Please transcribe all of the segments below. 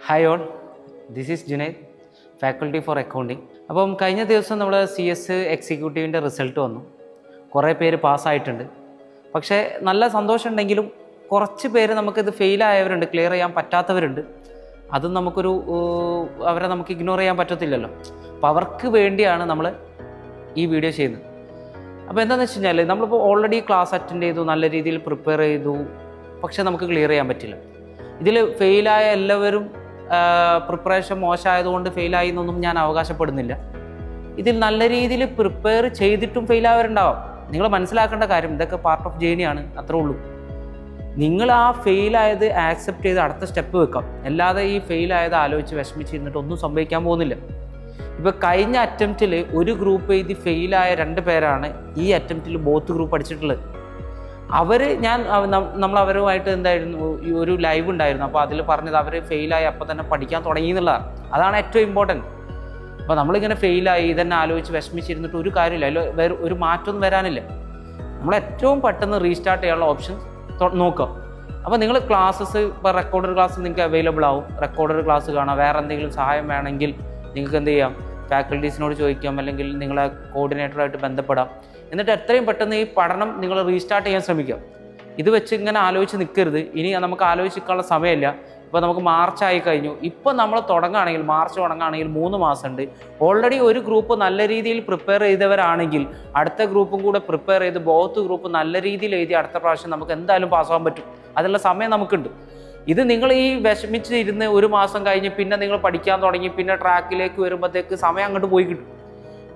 Hi all, this is Junaid, faculty for accounting. അപ്പം കഴിഞ്ഞ ദിവസം നമ്മൾ CS എക്സിക്യൂട്ടീവിൻ്റെ റിസൾട്ട് വന്നു. കുറേ പേര് പാസ്സായിട്ടുണ്ട്. പക്ഷേ നല്ല സന്തോഷമുണ്ടെങ്കിലും കുറച്ച് പേര് നമുക്കിത് ഫെയിലായവരുണ്ട്, ക്ലിയർ ചെയ്യാൻ പറ്റാത്തവരുണ്ട്. അതും അവരെ നമുക്ക് ഇഗ്നോർ ചെയ്യാൻ പറ്റത്തില്ലല്ലോ. അപ്പോൾ അവർക്ക് വേണ്ടിയാണ് നമ്മൾ ഈ വീഡിയോ ചെയ്യുന്നത്. അപ്പോൾ എന്താണെന്ന് വെച്ച് കഴിഞ്ഞാൽ നമ്മളിപ്പോൾ ഓൾറെഡി ക്ലാസ് അറ്റൻഡ് ചെയ്തു, നല്ല രീതിയിൽ പ്രിപ്പയർ ചെയ്തു, പക്ഷേ നമുക്ക് ക്ലിയർ ചെയ്യാൻ പറ്റില്ല. ഇതിൽ ഫെയിലായ എല്ലാവരും പ്രിപ്പറേഷൻ മോശമായതുകൊണ്ട് ഫെയിലായി എന്നൊന്നും ഞാൻ അവകാശപ്പെടുന്നില്ല. ഇതിൽ നല്ല രീതിയിൽ പ്രിപ്പയർ ചെയ്തിട്ടും ഫെയിലായവരുണ്ടാവാം. നിങ്ങൾ മനസ്സിലാക്കേണ്ട കാര്യം, ഇതൊക്കെ പാർട്ട് ഓഫ് ജേണിയാണ്, അത്രേ ഉള്ളൂ. നിങ്ങൾ ആ ഫെയിലായത് ആക്സെപ്റ്റ് ചെയ്ത് അടുത്ത സ്റ്റെപ്പ് വെക്കാം. അല്ലാതെ ഈ ഫെയിലായത് ആലോചിച്ച് വിഷമിച്ചിരുന്നിട്ട് ഒന്നും സംഭവിക്കാൻ പോകുന്നില്ല. ഇപ്പോൾ കഴിഞ്ഞ അറ്റംപ്റ്റിൽ ഒരു ഗ്രൂപ്പ് എഴുതി ഫെയിലായ 2 പേരാണ് ഈ അറ്റംപ്റ്റിൽ ബോത്ത് ഗ്രൂപ്പ് അടിച്ചിട്ടുള്ളത്. നമ്മൾ അവരുമായിട്ട് എന്തായിരുന്നു ഒരു ലൈവ് ഉണ്ടായിരുന്നു. അപ്പോൾ അതിൽ പറഞ്ഞത് അവർ ഫെയിലായി അപ്പോൾ തന്നെ പഠിക്കാൻ തുടങ്ങി എന്നുള്ളതാണ്. അതാണ് ഏറ്റവും ഇമ്പോർട്ടൻറ്റ്. അപ്പോൾ നമ്മളിങ്ങനെ ഫെയിലായി ഇതന്നെ ആലോചിച്ച് വിഷമിച്ചിരുന്നിട്ട് ഒരു കാര്യമില്ല, അതിൽ ഒരു മാറ്റമൊന്നും വരാനില്ല. നമ്മൾ ഏറ്റവും പെട്ടെന്ന് റീസ്റ്റാർട്ട് ചെയ്യാനുള്ള ഓപ്ഷൻ നോക്കുക. അപ്പോൾ നിങ്ങൾ ക്ലാസ്സസ് ഇപ്പോൾ റെക്കോർഡഡ് ക്ലാസ് നിങ്ങൾക്ക് അവൈലബിൾ ആവും. റെക്കോർഡഡ് ക്ലാസ് കാണാം. വേറെ എന്തെങ്കിലും സഹായം വേണമെങ്കിൽ നിങ്ങൾക്ക് എന്ത് ചെയ്യാം, ഫാക്കൽറ്റീസിനോട് ചോദിക്കാം, അല്ലെങ്കിൽ നിങ്ങളെ കോർഡിനേറ്ററായിട്ട് ബന്ധപ്പെടാം. എന്നിട്ട് എത്രയും പെട്ടെന്ന് ഈ പഠനം നിങ്ങൾ റീസ്റ്റാർട്ട് ചെയ്യാൻ ശ്രമിക്കുക. ഇത് വെച്ച് ഇങ്ങനെ ആലോചിച്ച് നിൽക്കരുത്. ഇനി നമുക്ക് ആലോചിക്കാനുള്ള സമയമില്ല. ഇപ്പോൾ നമുക്ക് മാർച്ച് ആയി കഴിഞ്ഞു. ഇപ്പോൾ നമ്മൾ തുടങ്ങുകയാണെങ്കിൽ, മാർച്ച് തുടങ്ങുകയാണെങ്കിൽ 3 മാസമുണ്ട്. ഓൾറെഡി ഒരു ഗ്രൂപ്പ് നല്ല രീതിയിൽ പ്രിപ്പയർ ചെയ്തവരാണെങ്കിൽ അടുത്ത ഗ്രൂപ്പും കൂടെ പ്രിപ്പയർ ചെയ്ത് ബോത്ത് ഗ്രൂപ്പ് നല്ല രീതിയിൽ എഴുതി അടുത്ത പ്രാവശ്യം നമുക്ക് എന്തായാലും പാസ്സാകാൻ പറ്റും. അതിനുള്ള സമയം നമുക്കുണ്ട്. ഇത് നിങ്ങൾ ഈ വിഷമിച്ച് ഇരുന്ന് 1 മാസം കഴിഞ്ഞ് പിന്നെ നിങ്ങൾ പഠിക്കാൻ തുടങ്ങി, പിന്നെ ട്രാക്കിലേക്ക് വരുമ്പോഴത്തേക്ക് സമയം അങ്ങോട്ട് പോയി കിട്ടും.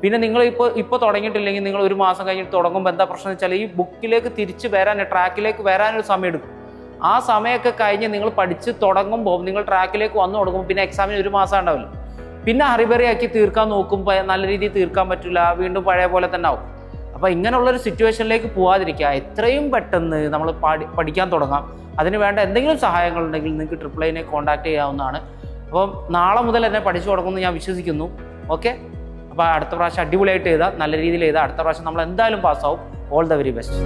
പിന്നെ നിങ്ങൾ ഇപ്പോൾ തുടങ്ങിയിട്ടില്ലെങ്കിൽ നിങ്ങൾ 1 മാസം കഴിഞ്ഞിട്ട് തുടങ്ങുമ്പോൾ എന്താ പ്രശ്നം വെച്ചാൽ ഈ ബുക്കിലേക്ക് തിരിച്ച് വരാൻ, ട്രാക്കിലേക്ക് വരാനൊരു സമയം എടുക്കും. ആ സമയമൊക്കെ കഴിഞ്ഞ് നിങ്ങൾ പഠിച്ച് തുടങ്ങുമ്പോൾ, നിങ്ങൾ ട്രാക്കിലേക്ക് വന്നു തുടങ്ങുമ്പോൾ പിന്നെ എക്സാമിന് 1 മാസം ഉണ്ടാവില്ല. പിന്നെ ഹറിബറിയാക്കി തീർക്കാൻ നോക്കുമ്പോൾ നല്ല രീതിയിൽ തീർക്കാൻ പറ്റില്ല, വീണ്ടും പഴയ പോലെ തന്നെ ആവും. അപ്പോൾ ഇങ്ങനെയുള്ളൊരു സിറ്റുവേഷനിലേക്ക് പോകാതിരിക്കുക. എത്രയും പെട്ടെന്ന് നമ്മൾ പഠിക്കാൻ തുടങ്ങാം. അതിന് വേണ്ട എന്തെങ്കിലും സഹായങ്ങളുണ്ടെങ്കിൽ നിങ്ങൾക്ക് ട്രിപ്പിൾ കോൺടാക്ട് ചെയ്യാവുന്നതാണ്. അപ്പം നാളെ മുതൽ തന്നെ പഠിച്ചു തുടങ്ങുമെന്ന് ഞാൻ വിശ്വസിക്കുന്നു. ഓക്കെ, അപ്പോൾ അടുത്ത പ്രാവശ്യം അടിപൊളിയായിട്ട് ചെയ്താൽ, നല്ല രീതിയിൽ ചെയ്താൽ അടുത്ത പ്രാവശ്യം നമ്മൾ എന്തായാലും പാസ്സാവും. All the very best.